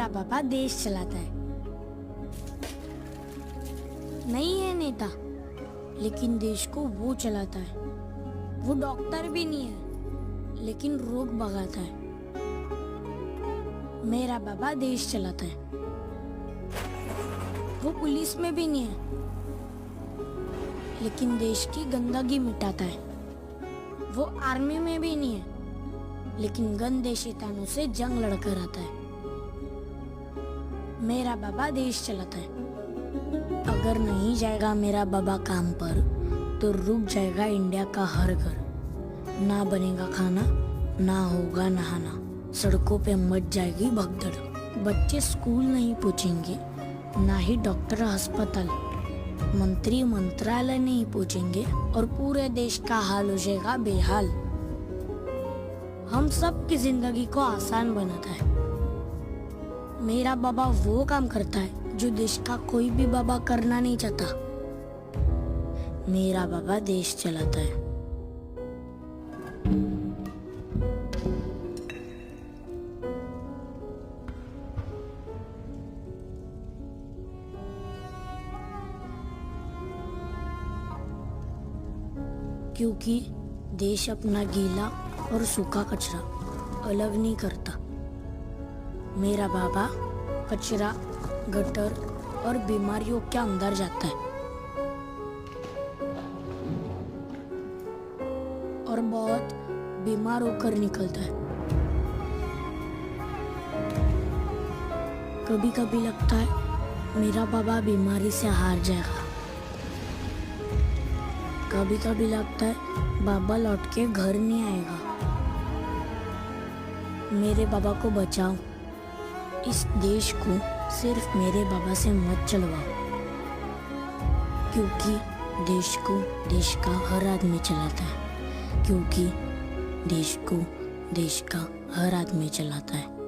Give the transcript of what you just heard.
मेरा पापा देश चलाता है। नहीं है नेता, लेकिन देश को वो चलाता है। वो डॉक्टर भी नहीं है, लेकिन रोग भगाता है। मेरा बाबा देश चलाता है। वो पुलिस में भी नहीं है, लेकिन देश की गंदगी मिटाता है। वो आर्मी में भी नहीं है, लेकिन गंदे शैतानों से जंग लड़कर आता है। मेरा बाबा देश चलाता है। अगर नहीं जाएगा मेरा बाबा काम पर, तो रुक जाएगा इंडिया का हर घर। ना बनेगा खाना, ना होगा नहाना, सड़कों पे मच जाएगी भगदड़। बच्चे स्कूल नहीं पहुंचेंगे, ना ही डॉक्टर अस्पताल, मंत्री मंत्रालय नहीं पहुंचेंगे, और पूरे देश का हाल हो जाएगा बेहाल। हम सब की जिंदगी को आसान बनाता है। मेरा बाबा वो काम करता है जो देश का कोई भी बाबा करना नहीं चाहता। मेरा बाबा देश चलाता है। क्योंकि देश अपना गीला और सूखा कचरा अलग नहीं करता। मेरा बाबा कचरा, गटर और बीमारियों के अंदर जाता है और बहुत बीमार होकर निकलता है। कभी कभी लगता है मेरा बाबा बीमारी से हार जाएगा। कभी कभी लगता है बाबा लौट के घर नहीं आएगा। मेरे बाबा को बचाओ। इस देश को सिर्फ मेरे बाबा से मत चलवाओ, क्योंकि देश को देश का हर आदमी चलाता है। क्योंकि देश को देश का हर आदमी चलाता है।